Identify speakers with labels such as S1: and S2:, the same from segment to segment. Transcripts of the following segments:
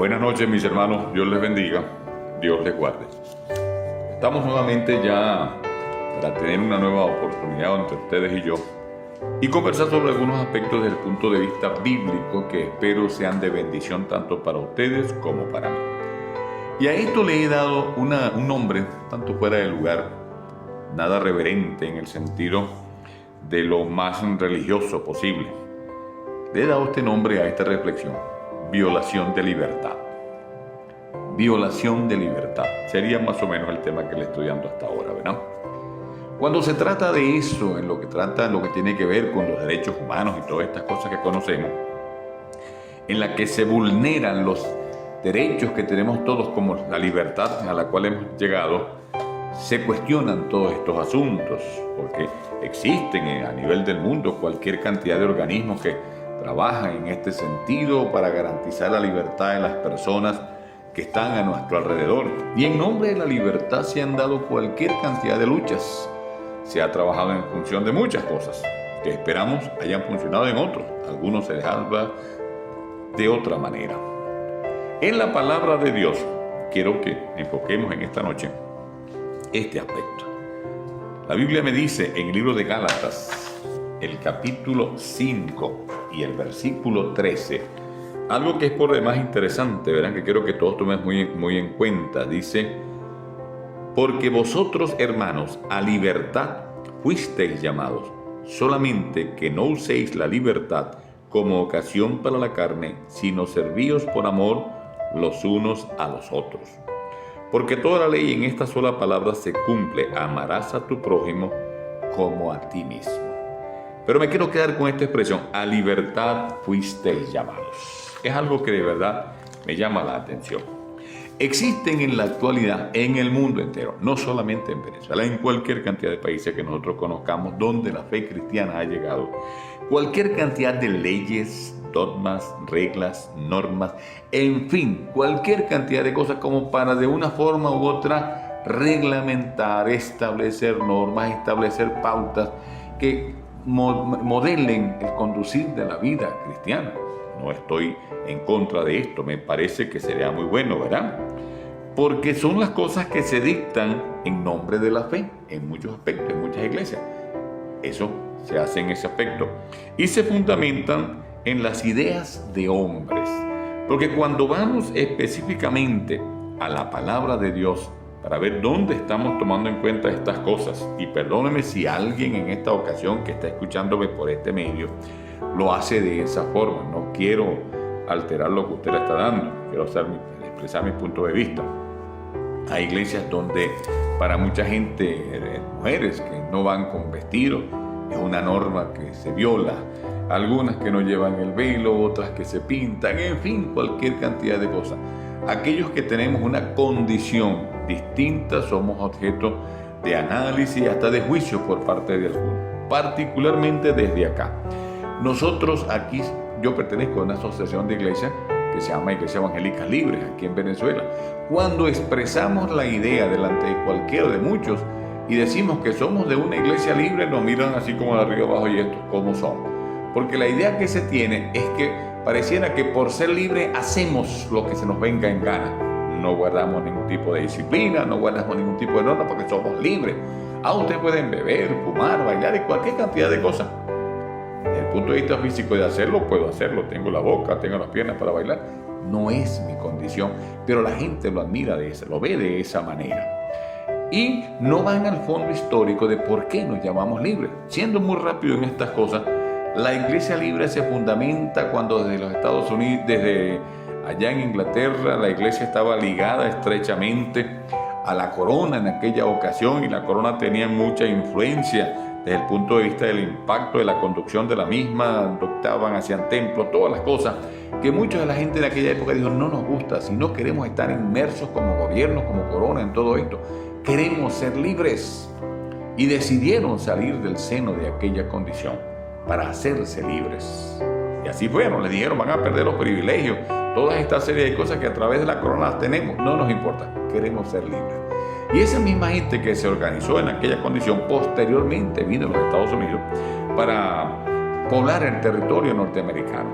S1: Buenas noches, mis hermanos. Dios les bendiga. Dios les guarde. Estamos nuevamente ya para tener una nueva oportunidad entre ustedes y yo y conversar sobre algunos aspectos desde el punto de vista bíblico que espero sean de bendición tanto para ustedes como para mí. Y a esto le he dado un nombre tanto fuera de lugar, nada reverente en el sentido de lo más religioso posible. Le he dado este nombre a esta reflexión: violación de libertad. Violación de libertad. Sería más o menos el tema que le estoy dando hasta ahora, ¿verdad? Cuando se trata de eso, en lo que tiene que ver con los derechos humanos y todas estas cosas que conocemos, en la que se vulneran los derechos que tenemos todos, como la libertad a la cual hemos llegado, se cuestionan todos estos asuntos, porque existen a nivel del mundo cualquier cantidad de organismos que trabajan en este sentido para garantizar la libertad de las personas que están a nuestro alrededor. Y en nombre de la libertad se han dado cualquier cantidad de luchas. Se ha trabajado en función de muchas cosas que esperamos hayan funcionado en otros. Algunos se les habla de otra manera. En la palabra de Dios quiero que enfoquemos en esta noche este aspecto. La Biblia me dice en el libro de Gálatas, el capítulo 5 y el versículo 13, algo que es por demás interesante, verán, que quiero que todos tomen muy en cuenta. Dice: porque vosotros, hermanos, a libertad fuisteis llamados, solamente que no uséis la libertad como ocasión para la carne, sino servíos por amor los unos a los otros. Porque toda la ley en esta sola palabra se cumple: amarás a tu prójimo como a ti mismo. Pero me quiero quedar con esta expresión: a libertad fuisteis llamados. Es algo que de verdad me llama la atención. Existen en la actualidad en el mundo entero, no solamente en Venezuela, en cualquier cantidad de países que nosotros conozcamos donde la fe cristiana ha llegado, cualquier cantidad de leyes, dogmas, reglas, normas, en fin, cualquier cantidad de cosas como para de una forma u otra reglamentar, establecer normas, establecer pautas que modelen el conducir de la vida cristiana. No estoy en contra de esto, me parece que sería muy bueno, ¿verdad? Porque son las cosas que se dictan en nombre de la fe, en muchos aspectos, en muchas iglesias. Eso se hace en ese aspecto. Y se fundamentan en las ideas de hombres. Porque cuando vamos específicamente a la palabra de Dios, para ver dónde estamos tomando en cuenta estas cosas, y perdóneme si alguien en esta ocasión que está escuchándome por este medio lo hace de esa forma, no quiero alterar lo que usted le está dando, quiero expresar mi punto de vista. Hay iglesias donde para mucha gente, mujeres que no van con vestido, es una norma que se viola, algunas que no llevan el velo, otras que se pintan, en fin, cualquier cantidad de cosas. Aquellos que tenemos una condición distinta somos objeto de análisis, hasta de juicio por parte de algunos, particularmente desde acá. Nosotros aquí, yo pertenezco a una asociación de iglesias que se llama Iglesia Evangélica Libres, aquí en Venezuela. Cuando expresamos la idea delante de cualquiera de muchos y decimos que somos de una iglesia libre, nos miran así como de arriba abajo: y estos ¿cómo son? Porque la idea que se tiene es que pareciera que por ser libre hacemos lo que se nos venga en gana. No guardamos ningún tipo de disciplina, no guardamos ningún tipo de norma porque somos libres. Ustedes pueden beber, fumar, bailar y cualquier cantidad de cosas. Desde el punto de vista físico de hacerlo, puedo hacerlo. Tengo la boca, tengo las piernas para bailar. No es mi condición, pero la gente lo admira lo ve de esa manera. Y no van al fondo histórico de por qué nos llamamos libres. Siendo muy rápido en estas cosas, la iglesia libre se fundamenta cuando desde los Estados Unidos, desde allá en Inglaterra, la iglesia estaba ligada estrechamente a la corona en aquella ocasión, y la corona tenía mucha influencia desde el punto de vista del impacto de la conducción de la misma, adoptaban, hacían templos, todas las cosas que mucha de la gente de aquella época dijo: no nos gusta, si no queremos estar inmersos como gobierno, como corona en todo esto, queremos ser libres. Y decidieron salir del seno de aquella condición para hacerse libres. Y así fueron, les dijeron: van a perder los privilegios, toda esta serie de cosas que a través de la corona las tenemos, no nos importa, queremos ser libres. Y esa misma gente que se organizó en aquella condición posteriormente vino a los Estados Unidos para poblar el territorio norteamericano.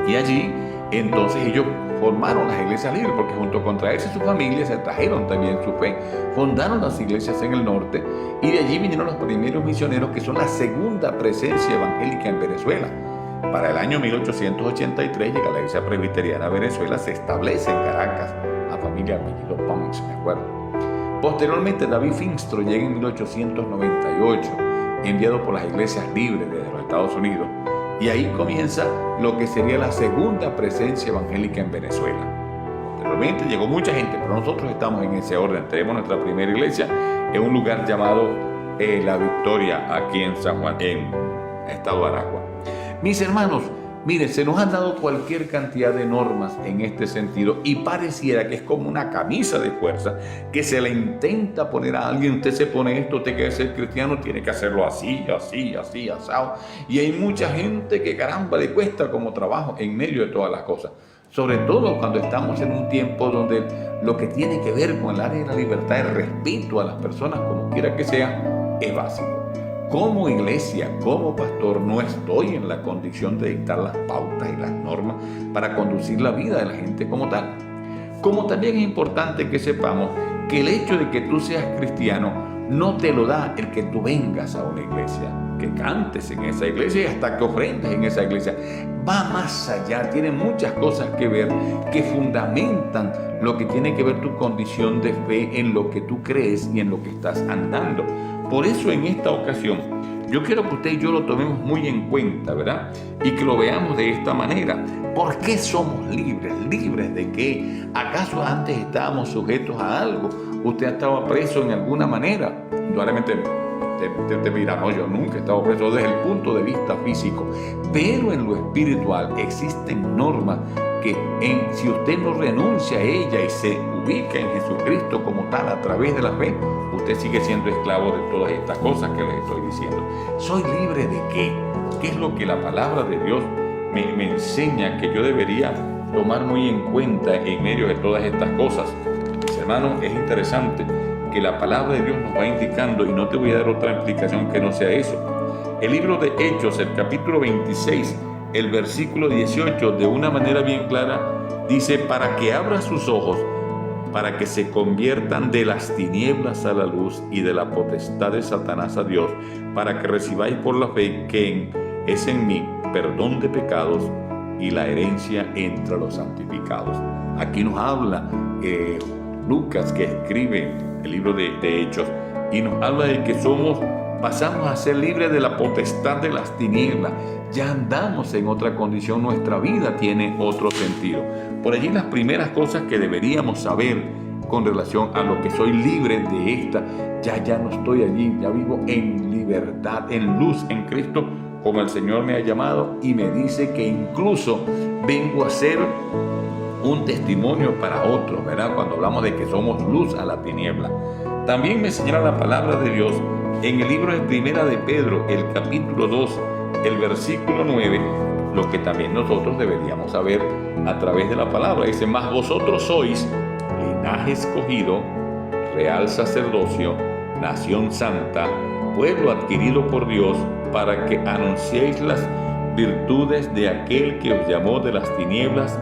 S1: Y allí Entonces ellos formaron las iglesias libres, porque junto con traerse su familia se trajeron también su fe. Fundaron las iglesias en el norte y de allí vinieron los primeros misioneros, que son la segunda presencia evangélica en Venezuela. Para el año 1883 llega la Iglesia Presbiteriana a Venezuela, se establece en Caracas, la familia apellido Pons, me acuerdo. Posteriormente David Finstro llega en 1898, enviado por las iglesias libres desde los Estados Unidos, y ahí comienza lo que sería la segunda presencia evangélica en Venezuela. Posteriormente llegó mucha gente, pero nosotros estamos en ese orden. Tenemos nuestra primera iglesia en un lugar llamado La Victoria, aquí en San Juan, en Estado de Aragua. Mis hermanos, miren, se nos han dado cualquier cantidad de normas en este sentido y pareciera que es como una camisa de fuerza que se le intenta poner a alguien. Usted se pone esto, usted quiere ser cristiano, tiene que hacerlo así, asado. Y hay mucha gente que caramba le cuesta como trabajo en medio de todas las cosas. Sobre todo cuando estamos en un tiempo donde lo que tiene que ver con el área de la libertad, el respeto a las personas, como quiera que sea, es básico. Como iglesia, como pastor, no estoy en la condición de dictar las pautas y las normas para conducir la vida de la gente como tal. Como también es importante que sepamos que el hecho de que tú seas cristiano no te lo da el que tú vengas a una iglesia, que cantes en esa iglesia y hasta que ofrendes en esa iglesia. Va más allá, tiene muchas cosas que ver, que fundamentan lo que tiene que ver tu condición de fe en lo que tú crees y en lo que estás andando. Por eso en esta ocasión yo quiero que usted y yo lo tomemos muy en cuenta, ¿verdad? Y que lo veamos de esta manera. ¿Por qué somos libres? ¿Libres de qué? ¿Acaso antes estábamos sujetos a algo? ¿Usted estaba preso en alguna manera? Indudablemente te dirá, no, yo nunca he estado preso desde el punto de vista físico. Pero en lo espiritual existen normas que si usted no renuncia a ella y se ubica en Jesucristo como tal a través de la fe, usted sigue siendo esclavo de todas estas cosas que les estoy diciendo. ¿Soy libre de qué? ¿Qué es lo que la palabra de Dios me enseña que yo debería tomar muy en cuenta en medio de todas estas cosas? Mis hermanos, es interesante que la palabra de Dios nos va indicando, y no te voy a dar otra explicación que no sea eso. El libro de Hechos, el capítulo 26, el versículo 18, de una manera bien clara, dice: para que abra sus ojos, para que se conviertan de las tinieblas a la luz y de la potestad de Satanás a Dios, para que recibáis por la fe que es en mí perdón de pecados y la herencia entre los santificados. Aquí nos habla Lucas, que escribe el libro de Hechos, y nos habla de que pasamos a ser libres de la potestad de las tinieblas. Ya andamos en otra condición, nuestra vida tiene otro sentido. Por allí las primeras cosas que deberíamos saber con relación a lo que soy libre de esta, ya no estoy allí, ya vivo en libertad, en luz, en Cristo, como el Señor me ha llamado, y me dice que incluso vengo a ser un testimonio para otros, ¿verdad? Cuando hablamos de que somos luz a la tiniebla. También me señala la palabra de Dios en el libro de Primera de Pedro, el capítulo 2, el versículo 9, lo que también nosotros deberíamos saber a través de la palabra. Dice: mas vosotros sois linaje escogido, real sacerdocio, nación santa, pueblo adquirido por Dios, para que anunciéis las virtudes de aquel que os llamó de las tinieblas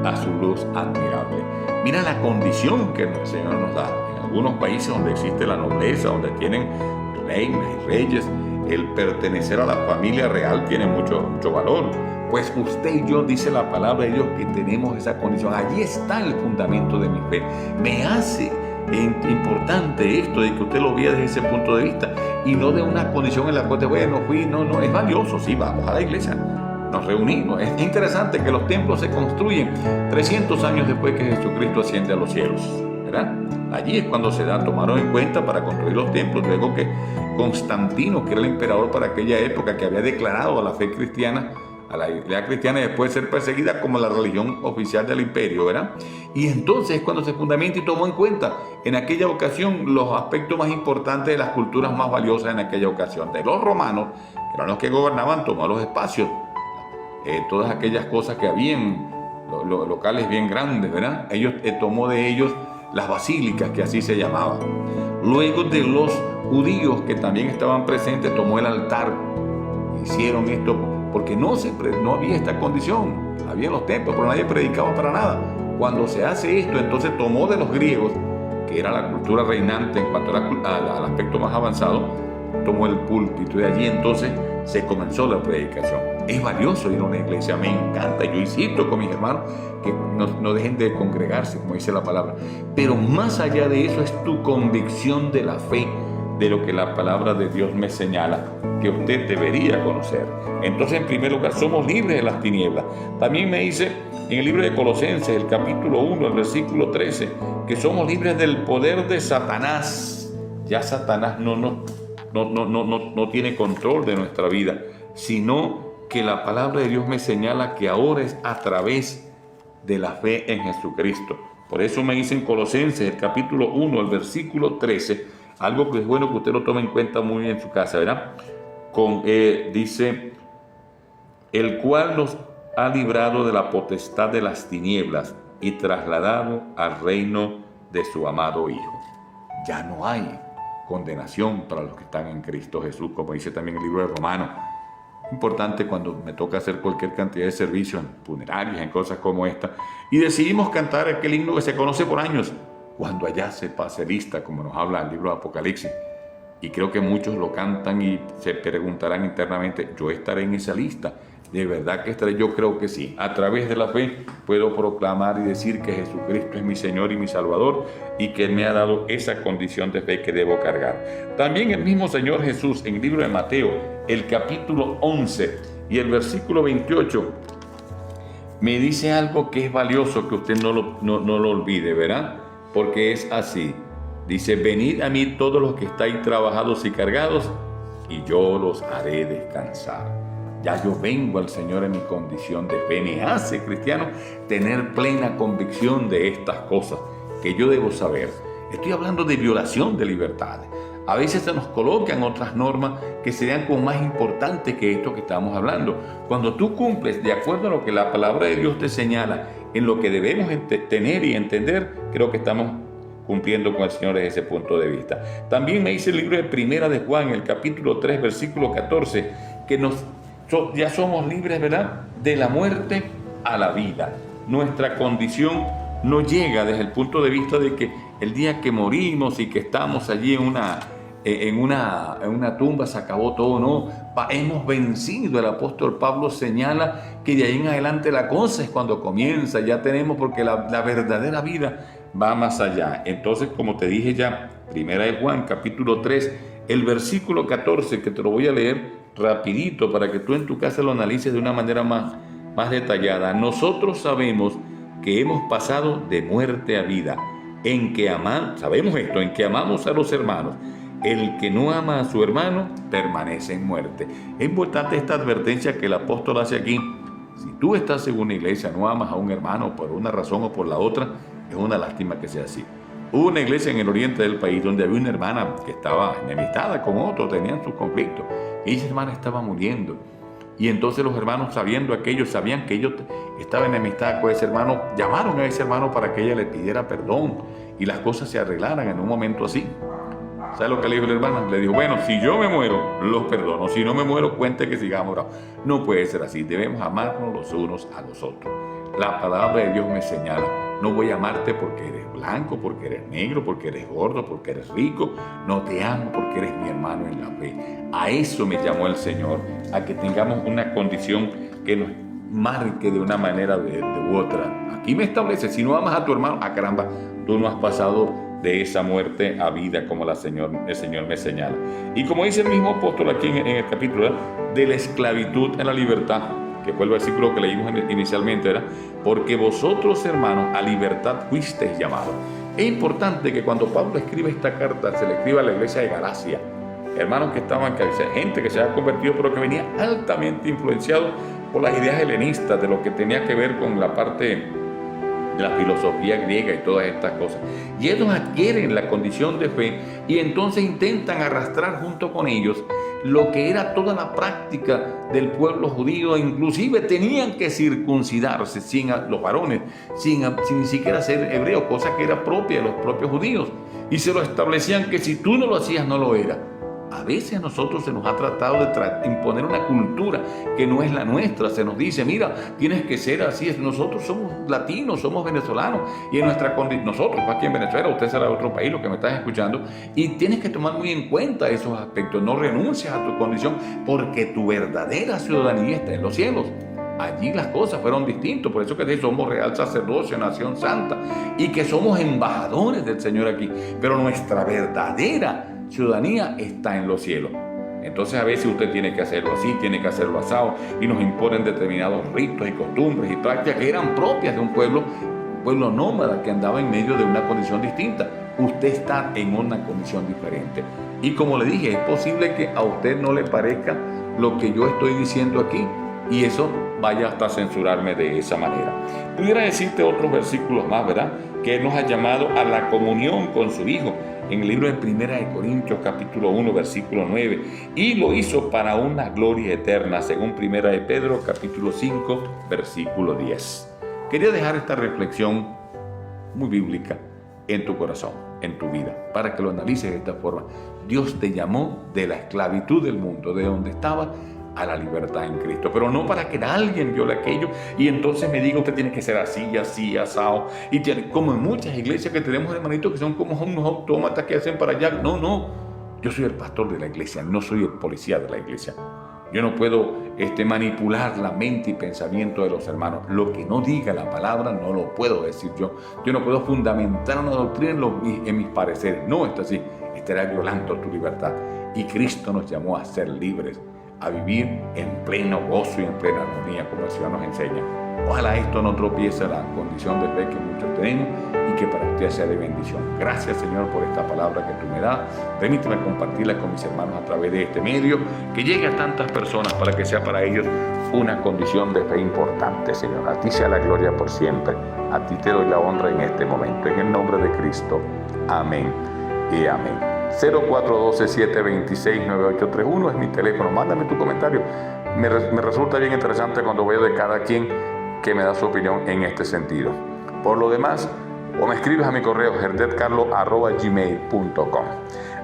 S1: a su luz admirable. Mira la condición que el Señor nos da. En algunos países donde existe la nobleza, donde tienen reinas y reyes, el pertenecer a la familia real tiene mucho valor. Pues usted y yo, dice la palabra de Dios, que tenemos esa condición. Allí está el fundamento de mi fe. Me hace importante esto de que usted lo vea desde ese punto de vista y no de una condición en la cual no, es valioso. Sí, vamos a la iglesia, nos reunimos. Es interesante que los templos se construyen 300 años después que Jesucristo asciende a los cielos, ¿verdad? Allí es cuando se tomaron en cuenta para construir los templos. Luego que Constantino, que era el emperador para aquella época, que había declarado a la fe cristiana, a la iglesia cristiana, después de ser perseguida como la religión oficial del imperio, ¿verdad? Y entonces es cuando se fundamenta y tomó en cuenta en aquella ocasión los aspectos más importantes de las culturas más valiosas en aquella ocasión. De los romanos, que eran los que gobernaban, tomó los espacios, todas aquellas cosas que habían, los locales bien grandes, ¿verdad? Tomó de ellos las basílicas, que así se llamaban. Luego de los judíos, que también estaban presentes, tomó el altar. Hicieron esto porque no había esta condición. Había los templos, pero nadie predicaba para nada. Cuando se hace esto, entonces tomó de los griegos, que era la cultura reinante en cuanto al aspecto más avanzado, tomó el púlpito y allí entonces se comenzó la predicación. Es valioso ir a una iglesia, me encanta. Yo insisto con mis hermanos que no dejen de congregarse, como dice la palabra. Pero más allá de eso es tu convicción de la fe, de lo que la palabra de Dios me señala, que usted debería conocer. Entonces, en primer lugar, somos libres de las tinieblas. También me dice en el libro de Colosenses, el capítulo 1, el versículo 13, que somos libres del poder de Satanás. Ya Satanás no tiene control de nuestra vida, sino que la palabra de Dios me señala que ahora es a través de la fe en Jesucristo. Por eso me dice en Colosenses, el capítulo 1, el versículo 13, algo que es bueno que usted lo tome en cuenta muy bien en su casa, ¿verdad? Dice, el cual nos ha librado de la potestad de las tinieblas y trasladado al reino de su amado Hijo. Ya no hay condenación para los que están en Cristo Jesús, como dice también el libro de Romanos. Importante cuando me toca hacer cualquier cantidad de servicios en funerarias, en cosas como esta, y decidimos cantar aquel himno que se conoce por años, cuando allá se pase lista, como nos habla el libro de Apocalipsis. Y creo que muchos lo cantan y se preguntarán internamente, ¿yo estaré en esa lista? ¿De verdad que estaré? Yo creo que sí. A través de la fe puedo proclamar y decir que Jesucristo es mi Señor y mi Salvador y que Él me ha dado esa condición de fe que debo cargar. También el mismo Señor Jesús en el libro de Mateo, el capítulo 11 y el versículo 28, me dice algo que es valioso, que usted no lo olvide, ¿verdad? Porque es así. Dice, venid a mí todos los que estáis trabajados y cargados, y yo los haré descansar. Ya yo vengo al Señor en mi condición de fe. Me hace, cristiano, tener plena convicción de estas cosas que yo debo saber. Estoy hablando de violación de libertades. A veces se nos colocan otras normas que serían como más importantes que esto que estamos hablando. Cuando tú cumples de acuerdo a lo que la palabra de Dios te señala, en lo que debemos tener y entender, creo que estamos cumpliendo con el Señor desde ese punto de vista. También me dice el libro de Primera de Juan, el capítulo 3, versículo 14, que ya somos libres, ¿verdad?, de la muerte a la vida. Nuestra condición no llega desde el punto de vista de que el día que morimos y que estamos allí en una tumba se acabó todo, no. Hemos vencido. El apóstol Pablo señala que de ahí en adelante la cosa es cuando comienza. Ya tenemos, porque la verdadera vida va más allá. Entonces, como te dije ya, Primera de Juan, capítulo 3, el versículo 14, que te lo voy a leer rapidito para que tú en tu casa lo analices de una manera más detallada. Nosotros sabemos que hemos pasado de muerte a vida, sabemos esto, en que amamos a los hermanos. El que no ama a su hermano permanece en muerte. Es importante esta advertencia que el apóstol hace aquí. Si tú estás en una iglesia, no amas a un hermano por una razón o por la otra, es una lástima que sea así. Hubo una iglesia en el oriente del país donde había una hermana que estaba enemistada con otro, tenían sus conflictos. Y esa hermana estaba muriendo. Y entonces los hermanos, sabiendo aquello, sabían que ellos estaban enemistados con ese hermano, llamaron a ese hermano para que ella le pidiera perdón y las cosas se arreglaran en un momento así. ¿Sabe lo que le dijo la hermana? Le dijo, bueno, si yo me muero, los perdono. Si no me muero, cuente que sigamos orando. No puede ser así. Debemos amarnos los unos a los otros. La palabra de Dios me señala, no voy a amarte porque eres blanco, porque eres negro, porque eres gordo, porque eres rico. No te amo porque eres mi hermano en la fe. A eso me llamó el Señor, a que tengamos una condición que nos marque de una manera u otra. Aquí me establece, si no amas a tu hermano, caramba, tú no has pasado de esa muerte a vida, como el Señor me señala. Y como dice el mismo apóstol aquí en el capítulo, de la esclavitud a la libertad, que fue el versículo que leímos inicialmente, era, porque vosotros, hermanos, a libertad fuisteis llamados. Es importante que cuando Pablo escribe esta carta, se le escriba a la iglesia de Galacia, hermanos que estaban, gente que se había convertido, pero que venía altamente influenciado por las ideas helenistas, de lo que tenía que ver con la parte de la filosofía griega y todas estas cosas. Y ellos adquieren la condición de fe y entonces intentan arrastrar junto con ellos lo que era toda la práctica del pueblo judío. Inclusive tenían que circuncidarse los varones, sin ni siquiera ser hebreos, cosa que era propia de los propios judíos. Y se lo establecían que si tú no lo hacías, no lo era. veces a nosotros se nos ha tratado de imponer una cultura que no es la nuestra. Se nos dice, mira, tienes que ser así. Nosotros somos latinos, somos venezolanos, y en nuestra condición, nosotros aquí en Venezuela, usted será de otro país, lo que me estás escuchando, y tienes que tomar muy en cuenta esos aspectos. No renuncies a tu condición, porque tu verdadera ciudadanía está en los cielos. Allí las cosas fueron distintas, por eso que somos real sacerdocio, nación santa, y que somos embajadores del Señor aquí, pero nuestra verdadera ciudadanía está en los cielos. Entonces a veces usted tiene que hacerlo así, tiene que hacerlo asado, y nos imponen determinados ritos y costumbres y prácticas que eran propias de un pueblo nómada que andaba en medio de una condición distinta. Usted está en una condición diferente, y como le dije, es posible que a usted no le parezca lo que yo estoy diciendo aquí, y eso vaya hasta censurarme de esa manera. Pudiera decirte otros versículos más, ¿verdad? Que Él nos ha llamado a la comunión con su Hijo, en el libro de 1 Corintios capítulo 1 versículo 9, y lo hizo para una gloria eterna, según 1 Pedro capítulo 5 versículo 10. Quería dejar esta reflexión muy bíblica en tu corazón, en tu vida, para que lo analices de esta forma. Dios te llamó de la esclavitud del mundo, de donde estaba, a la libertad en Cristo, pero no para que alguien viole aquello y entonces me diga, usted tiene que ser así, así, asado, y tiene, como en muchas iglesias que tenemos hermanitos que son como unos autómatas que hacen para allá. No, yo soy el pastor de la iglesia, no soy el policía de la iglesia. Yo no puedo manipular la mente y pensamiento de los hermanos. Lo que no diga la palabra no lo puedo decir yo. Yo no puedo fundamentar una doctrina en mis pareceres. No, esto así, estará violando tu libertad. Y Cristo nos llamó a ser libres, a vivir en pleno gozo y en plena armonía, como el Señor nos enseña. Ojalá esto no tropiece la condición de fe que muchos tenemos y que para usted sea de bendición. Gracias, Señor, por esta palabra que tú me das. Permíteme compartirla con mis hermanos a través de este medio, que llegue a tantas personas para que sea para ellos una condición de fe importante, Señor. A ti sea la gloria por siempre. A ti te doy la honra en este momento. En el nombre de Cristo. Amén y amén. 0412-726-9831 es mi teléfono. Mándame tu comentario. Me resulta bien interesante cuando veo de cada quien que me da su opinión en este sentido. Por lo demás, o me escribes a mi correo herdetcarlo@gmail.com.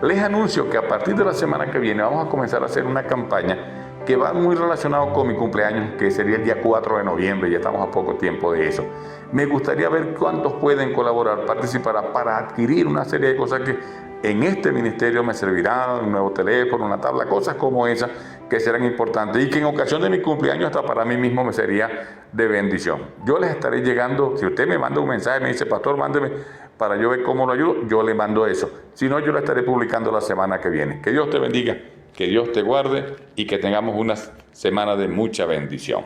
S1: Les anuncio que a partir de la semana que viene vamos a comenzar a hacer una campaña que va muy relacionado con mi cumpleaños, que sería el día 4 de noviembre, ya estamos a poco tiempo de eso. Me gustaría ver cuántos pueden colaborar, participar para adquirir una serie de cosas que en este ministerio me servirá, un nuevo teléfono, una tabla, cosas como esas que serán importantes y que en ocasión de mi cumpleaños hasta para mí mismo me sería de bendición. Yo les estaré llegando, si usted me manda un mensaje, me dice, pastor, mándeme para yo ver cómo lo ayudo, yo le mando eso. Si no, yo lo estaré publicando la semana que viene. Que Dios te bendiga, que Dios te guarde y que tengamos una semana de mucha bendición.